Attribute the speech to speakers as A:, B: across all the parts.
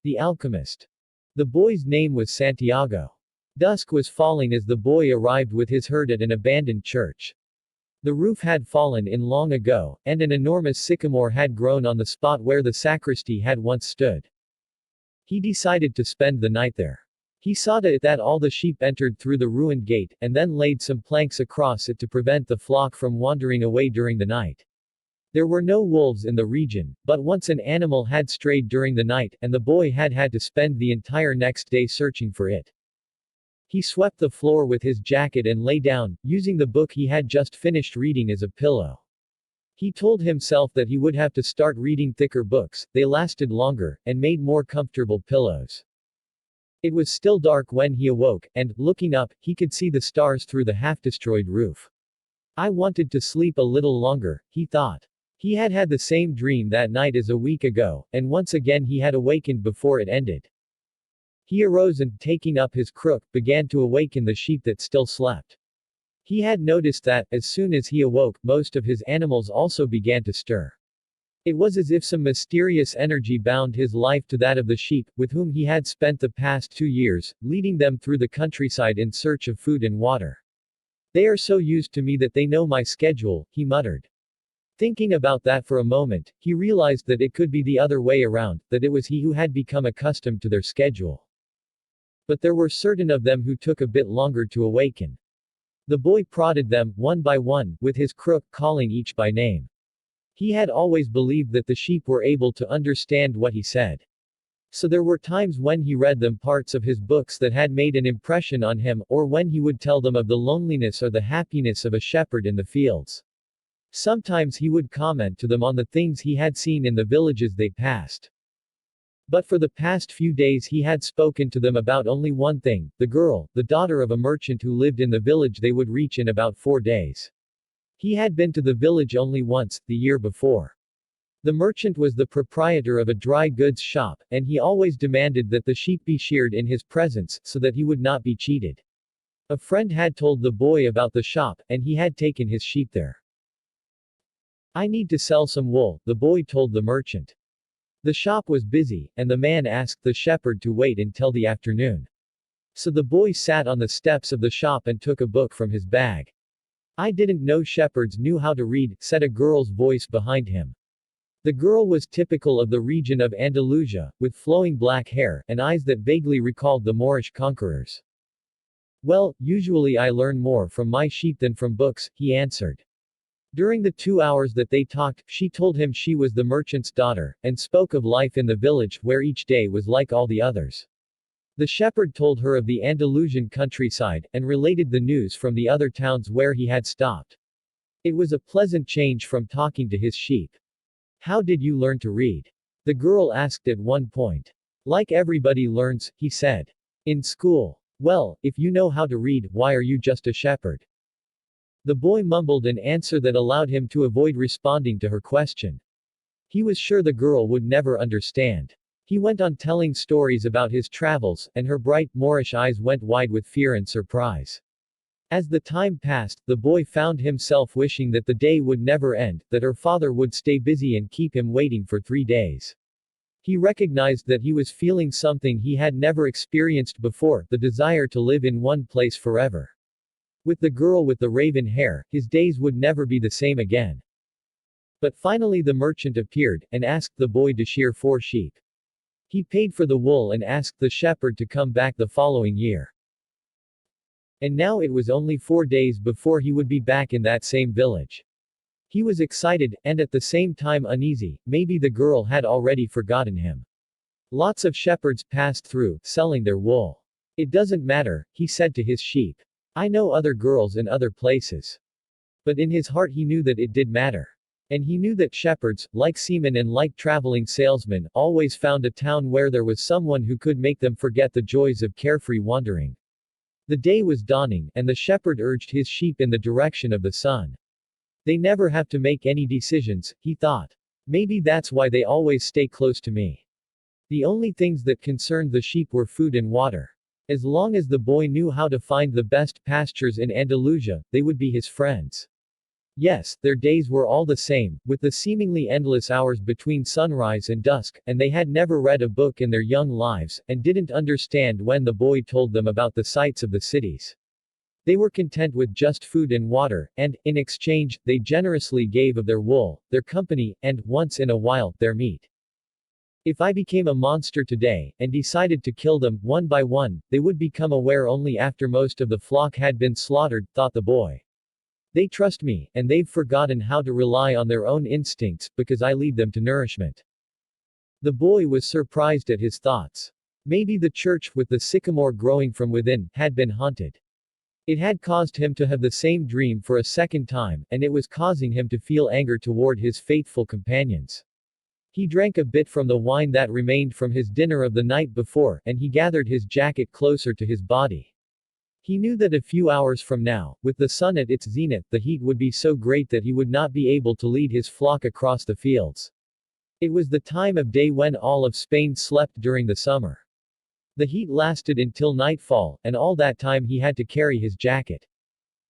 A: The Alchemist. The boy's name was Santiago. Dusk was falling as the boy arrived with his herd at an abandoned church. The roof had fallen in long ago, and an enormous sycamore had grown on the spot where the sacristy had once stood. He decided to spend the night there. He saw to it that all the sheep entered through the ruined gate, and then laid some planks across it to prevent the flock from wandering away during the night. There were no wolves in the region, but once an animal had strayed during the night, and the boy had had to spend the entire next day searching for it. He swept the floor with his jacket and lay down, using the book he had just finished reading as a pillow. He told himself that he would have to start reading thicker books, they lasted longer, and made more comfortable pillows. It was still dark when he awoke, and, looking up, he could see the stars through the half-destroyed roof. I wanted to sleep a little longer, he thought. He had had the same dream that night as a week ago, and once again he had awakened before it ended. He arose and, taking up his crook, began to awaken the sheep that still slept. He had noticed that, as soon as he awoke, most of his animals also began to stir. It was as if some mysterious energy bound his life to that of the sheep, with whom he had spent the past 2 years, leading them through the countryside in search of food and water. They are so used to me that they know my schedule, he muttered. Thinking about that for a moment, he realized that it could be the other way around, that it was he who had become accustomed to their schedule. But there were certain of them who took a bit longer to awaken. The boy prodded them, one by one, with his crook, calling each by name. He had always believed that the sheep were able to understand what he said. So there were times when he read them parts of his books that had made an impression on him, or when he would tell them of the loneliness or the happiness of a shepherd in the fields. Sometimes he would comment to them on the things he had seen in the villages they passed. But for the past few days he had spoken to them about only one thing, the girl, the daughter of a merchant who lived in the village they would reach in about 4 days. He had been to the village only once, the year before. The merchant was the proprietor of a dry goods shop, and he always demanded that the sheep be sheared in his presence, so that he would not be cheated. A friend had told the boy about the shop, and he had taken his sheep there. I need to sell some wool, the boy told the merchant. The shop was busy, and the man asked the shepherd to wait until the afternoon. So the boy sat on the steps of the shop and took a book from his bag. I didn't know shepherds knew how to read, said a girl's voice behind him. The girl was typical of the region of Andalusia, with flowing black hair, and eyes that vaguely recalled the Moorish conquerors. Well, usually I learn more from my sheep than from books, he answered. During the 2 hours that they talked, she told him she was the merchant's daughter, and spoke of life in the village, where each day was like all the others. The shepherd told her of the Andalusian countryside, and related the news from the other towns where he had stopped. It was a pleasant change from talking to his sheep. How did you learn to read? The girl asked at one point. Like everybody learns, he said. In school. Well, if you know how to read, why are you just a shepherd? The boy mumbled an answer that allowed him to avoid responding to her question. He was sure the girl would never understand. He went on telling stories about his travels, and her bright, Moorish eyes went wide with fear and surprise. As the time passed, the boy found himself wishing that the day would never end, that her father would stay busy and keep him waiting for 3 days. He recognized that he was feeling something he had never experienced before, the desire to live in one place forever. With the girl with the raven hair, his days would never be the same again. But finally the merchant appeared, and asked the boy to shear 4 sheep. He paid for the wool and asked the shepherd to come back the following year. And now it was only 4 days before he would be back in that same village. He was excited, and at the same time uneasy, maybe the girl had already forgotten him. Lots of shepherds passed through, selling their wool. It doesn't matter, he said to his sheep. I know other girls in other places. But in his heart he knew that it did matter. And he knew that shepherds, like seamen and like traveling salesmen, always found a town where there was someone who could make them forget the joys of carefree wandering. The day was dawning, and the shepherd urged his sheep in the direction of the sun. They never have to make any decisions, he thought. Maybe that's why they always stay close to me. The only things that concerned the sheep were food and water. As long as the boy knew how to find the best pastures in Andalusia, they would be his friends. Yes, their days were all the same, with the seemingly endless hours between sunrise and dusk, and they had never read a book in their young lives, and didn't understand when the boy told them about the sights of the cities. They were content with just food and water, and, in exchange, they generously gave of their wool, their company, and, once in a while, their meat. If I became a monster today, and decided to kill them, one by one, they would become aware only after most of the flock had been slaughtered, thought the boy. They trust me, and they've forgotten how to rely on their own instincts, because I lead them to nourishment. The boy was surprised at his thoughts. Maybe the church, with the sycamore growing from within, had been haunted. It had caused him to have the same dream for a second time, and it was causing him to feel anger toward his faithful companions. He drank a bit from the wine that remained from his dinner of the night before, and he gathered his jacket closer to his body. He knew that a few hours from now, with the sun at its zenith, the heat would be so great that he would not be able to lead his flock across the fields. It was the time of day when all of Spain slept during the summer. The heat lasted until nightfall, and all that time he had to carry his jacket.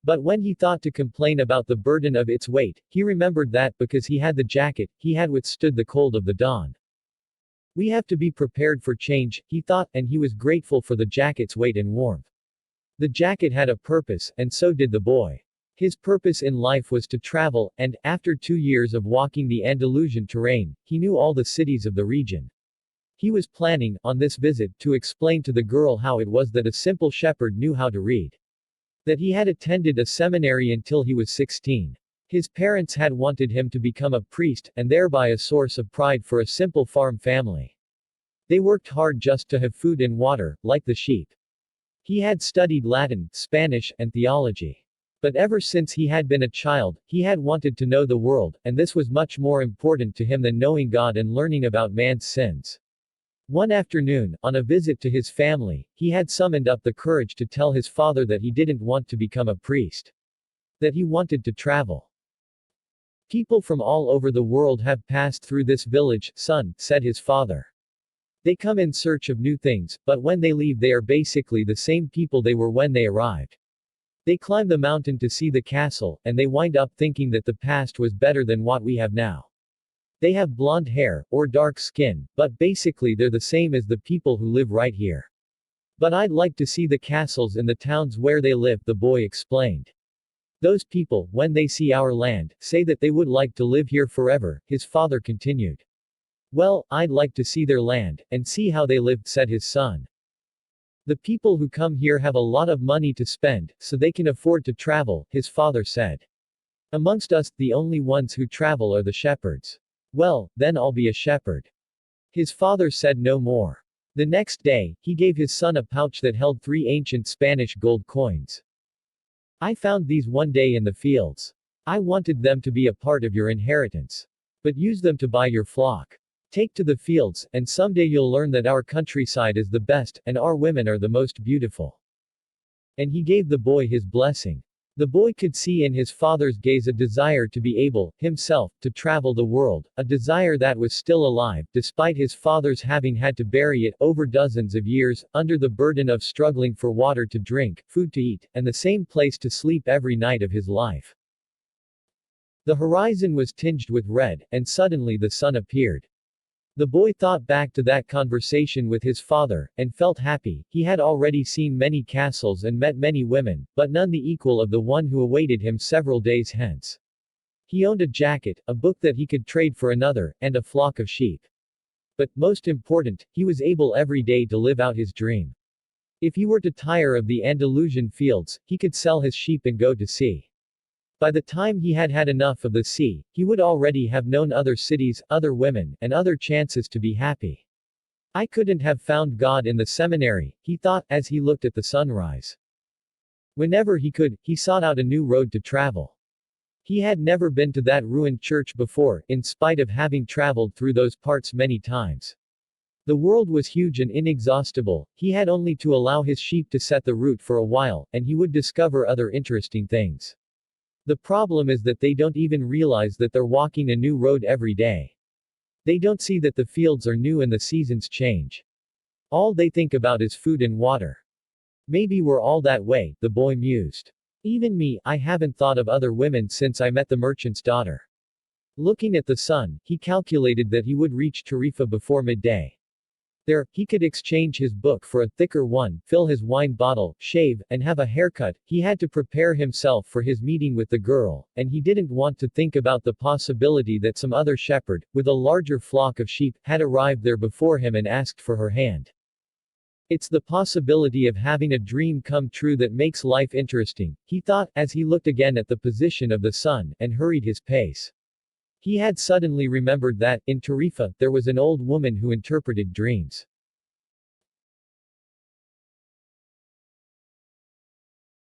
A: But when he thought to complain about the burden of its weight, he remembered that, because he had the jacket, he had withstood the cold of the dawn. We have to be prepared for change, he thought, and he was grateful for the jacket's weight and warmth. The jacket had a purpose, and so did the boy. His purpose in life was to travel, and, after 2 years of walking the Andalusian terrain, he knew all the cities of the region. He was planning, on this visit, to explain to the girl how it was that a simple shepherd knew how to read. That he had attended a seminary until he was 16. His parents had wanted him to become a priest, and thereby a source of pride for a simple farm family. They worked hard just to have food and water, like the sheep. He had studied Latin, Spanish, and theology. But ever since he had been a child, he had wanted to know the world, and this was much more important to him than knowing God and learning about man's sins. One afternoon, on a visit to his family, he had summoned up the courage to tell his father that he didn't want to become a priest. That he wanted to travel. People from all over the world have passed through this village, son, said his father. They come in search of new things, but when they leave they are basically the same people they were when they arrived. They climb the mountain to see the castle, and they wind up thinking that the past was better than what we have now. They have blonde hair, or dark skin, but basically they're the same as the people who live right here. But I'd like to see the castles in the towns where they live, the boy explained. Those people, when they see our land, say that they would like to live here forever, his father continued. Well, I'd like to see their land, and see how they lived, said his son. The people who come here have a lot of money to spend, so they can afford to travel, his father said. Amongst us, the only ones who travel are the shepherds. Well, then I'll be a shepherd. His father said no more. The next day, he gave his son a pouch that held 3 ancient Spanish gold coins. I found these one day in the fields. I wanted them to be a part of your inheritance. But use them to buy your flock. Take to the fields, and someday you'll learn that our countryside is the best, and our women are the most beautiful. And he gave the boy his blessing. The boy could see in his father's gaze a desire to be able, himself, to travel the world, a desire that was still alive, despite his father's having had to bury it, over dozens of years, under the burden of struggling for water to drink, food to eat, and the same place to sleep every night of his life. The horizon was tinged with red, and suddenly the sun appeared. The boy thought back to that conversation with his father, and felt happy. He had already seen many castles and met many women, but none the equal of the one who awaited him several days hence. He owned a jacket, a book that he could trade for another, and a flock of sheep. But, most important, he was able every day to live out his dream. If he were to tire of the Andalusian fields, he could sell his sheep and go to sea. By the time he had had enough of the sea, he would already have known other cities, other women, and other chances to be happy. I couldn't have found God in the seminary, he thought, as he looked at the sunrise. Whenever he could, he sought out a new road to travel. He had never been to that ruined church before, in spite of having traveled through those parts many times. The world was huge and inexhaustible, he had only to allow his sheep to set the route for a while, and he would discover other interesting things. The problem is that they don't even realize that they're walking a new road every day. They don't see that the fields are new and the seasons change. All they think about is food and water. Maybe we're all that way, the boy mused. Even me, I haven't thought of other women since I met the merchant's daughter. Looking at the sun, he calculated that he would reach Tarifa before midday. There, he could exchange his book for a thicker one, fill his wine bottle, shave, and have a haircut. He had to prepare himself for his meeting with the girl, and he didn't want to think about the possibility that some other shepherd, with a larger flock of sheep, had arrived there before him and asked for her hand. It's the possibility of having a dream come true that makes life interesting, he thought, as he looked again at the position of the sun, and hurried his pace. He had suddenly remembered that, in Tarifa, there was an old woman who interpreted dreams.